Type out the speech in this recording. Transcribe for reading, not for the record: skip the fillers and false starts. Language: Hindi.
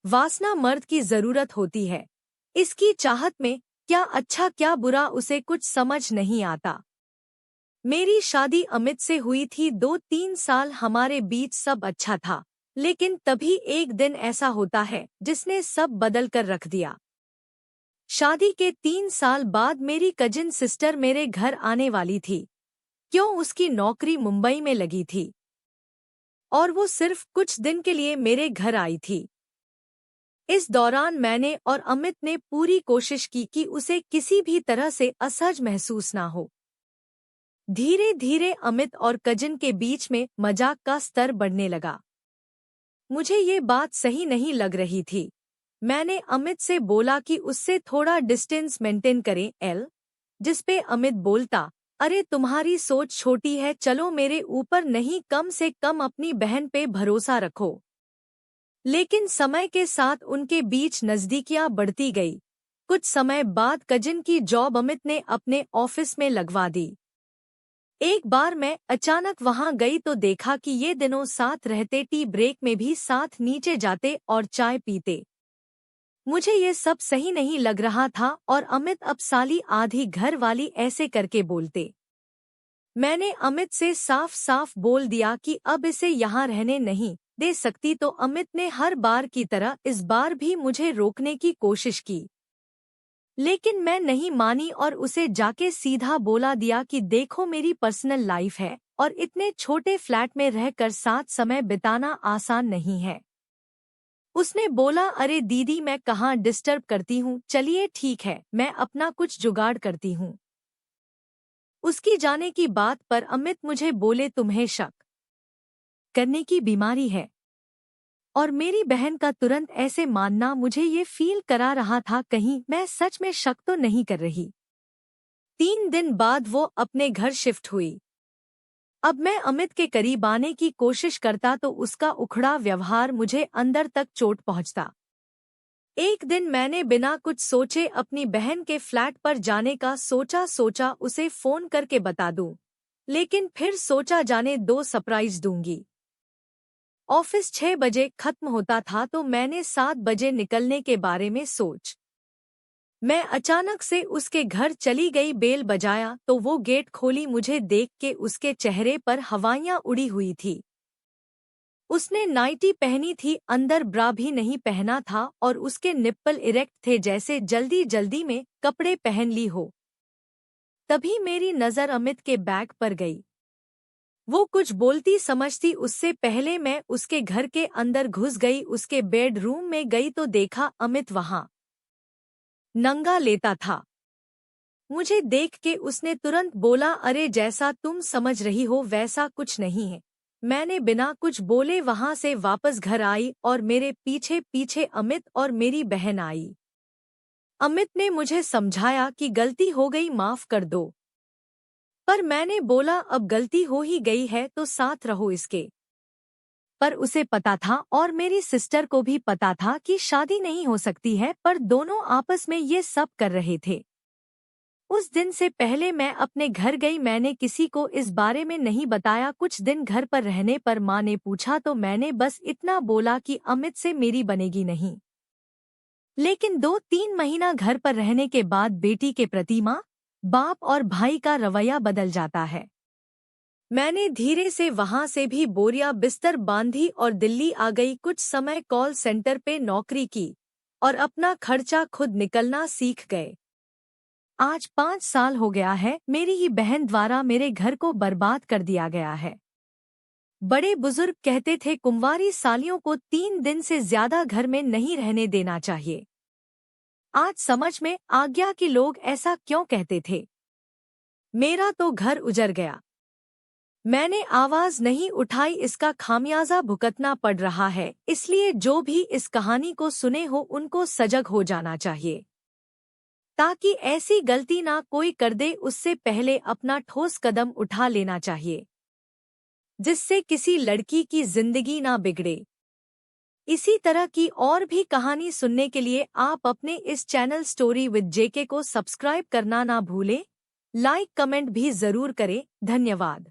वासना मर्द की जरूरत होती है। इसकी चाहत में क्या अच्छा क्या बुरा उसे कुछ समझ नहीं आता। मेरी शादी अमित से हुई थी। 2-3 साल हमारे बीच सब अच्छा था, लेकिन तभी एक दिन ऐसा होता है जिसने सब बदल कर रख दिया। शादी के 3 साल बाद मेरी कजिन सिस्टर मेरे घर आने वाली थी। क्यों, उसकी नौकरी मुंबई में लगी थी और वो सिर्फ कुछ दिन के लिए मेरे घर आई थी। इस दौरान मैंने और अमित ने पूरी कोशिश की कि उसे किसी भी तरह से असहज महसूस ना हो। धीरे धीरे अमित और कजिन के बीच में मजाक का स्तर बढ़ने लगा। मुझे ये बात सही नहीं लग रही थी। मैंने अमित से बोला कि उससे थोड़ा डिस्टेंस मेंटेन करें जिस पे अमित बोलता, अरे तुम्हारी सोच छोटी है, चलो मेरे ऊपर नहीं, कम से कम अपनी बहन पे भरोसा रखो। लेकिन समय के साथ उनके बीच नजदीकियां बढ़ती गई। कुछ समय बाद कजिन की जॉब अमित ने अपने ऑफिस में लगवा दी। एक बार मैं अचानक वहां गई तो देखा कि ये दिनों साथ रहते, टी ब्रेक में भी साथ नीचे जाते और चाय पीते। मुझे ये सब सही नहीं लग रहा था और अमित अब साली आधी घर वाली ऐसे करके बोलते। मैंने अमित से साफ साफ बोल दिया कि अब इसे यहाँ रहने नहीं दे सकती, तो अमित ने हर बार की तरह इस बार भी मुझे रोकने की कोशिश की, लेकिन मैं नहीं मानी और उसे जाके सीधा बोला दिया कि देखो मेरी पर्सनल लाइफ है और इतने छोटे फ्लैट में रहकर साथ समय बिताना आसान नहीं है। उसने बोला, अरे दीदी मैं कहाँ डिस्टर्ब करती हूँ, चलिए ठीक है मैं अपना कुछ जुगाड़ करती हूँ। उसकी जाने की बात पर अमित मुझे बोले, तुम्हें शक करने की बीमारी है। और मेरी बहन का तुरंत ऐसे मानना मुझे ये फील करा रहा था कहीं मैं सच में शक तो नहीं कर रही। 3 दिन बाद वो अपने घर शिफ्ट हुई। अब मैं अमित के करीब आने की कोशिश करता तो उसका उखड़ा व्यवहार मुझे अंदर तक चोट पहुंचता। एक दिन मैंने बिना कुछ सोचे अपनी बहन के फ्लैट पर जाने का सोचा उसे फोन करके बता दूं, लेकिन फिर सोचा जाने दो सरप्राइज दूंगी। ऑफिस 6 बजे खत्म होता था तो मैंने 7 बजे निकलने के बारे में सोच मैं अचानक से उसके घर चली गई। बेल बजाया तो वो गेट खोली। मुझे देख के उसके चेहरे पर हवाइयां उड़ी हुई थी। उसने नाइटी पहनी थी, अंदर ब्रा भी नहीं पहना था और उसके निप्पल इरेक्ट थे जैसे जल्दी जल्दी में कपड़े पहन ली हो। तभी मेरी नजर अमित के बैग पर गई। वो कुछ बोलती समझती उससे पहले मैं उसके घर के अंदर घुस गई। उसके बेडरूम में गई तो देखा अमित वहां नंगा लेटा था। मुझे देख के उसने तुरंत बोला, अरे जैसा तुम समझ रही हो वैसा कुछ नहीं है। मैंने बिना कुछ बोले वहां से वापस घर आई और मेरे पीछे पीछे अमित और मेरी बहन आई। अमित ने मुझे समझाया कि गलती हो गई, माफ कर दो। पर मैंने बोला अब गलती हो ही गई है तो साथ रहो इसके। पर उसे पता था और मेरी सिस्टर को भी पता था कि शादी नहीं हो सकती है, पर दोनों आपस में ये सब कर रहे थे। उस दिन से पहले मैं अपने घर गई। मैंने किसी को इस बारे में नहीं बताया। कुछ दिन घर पर रहने पर माँ ने पूछा तो मैंने बस इतना बोला कि अमित से मेरी बनेगी नहीं। लेकिन 2-3 महीना घर पर रहने के बाद बेटी के प्रति माँ, बाप और भाई का रवैया बदल जाता है। मैंने धीरे से वहां से भी बोरिया बिस्तर बांधी और दिल्ली आ गई। कुछ समय कॉल सेंटर पे नौकरी की और अपना खर्चा खुद निकलना सीख गए। आज 5 साल हो गया है। मेरी ही बहन द्वारा मेरे घर को बर्बाद कर दिया गया है। बड़े बुजुर्ग कहते थे कुंवारी सालियों को 3 दिन से ज्यादा घर में नहीं रहने देना चाहिए। आज समझ में आ गया कि लोग ऐसा क्यों कहते थे। मेरा तो घर उजड़ गया। मैंने आवाज नहीं उठाई, इसका खामियाजा भुगतना पड़ रहा है। इसलिए जो भी इस कहानी को सुने हो उनको सजग हो जाना चाहिए, ताकि ऐसी गलती ना कोई कर दे। उससे पहले अपना ठोस कदम उठा लेना चाहिए, जिससे किसी लड़की की जिंदगी ना बिगड़े। इसी तरह की और भी कहानी सुनने के लिए आप अपने इस चैनल स्टोरी विद जेके को सब्सक्राइब करना ना भूलें। लाइक कमेंट भी जरूर करें। धन्यवाद।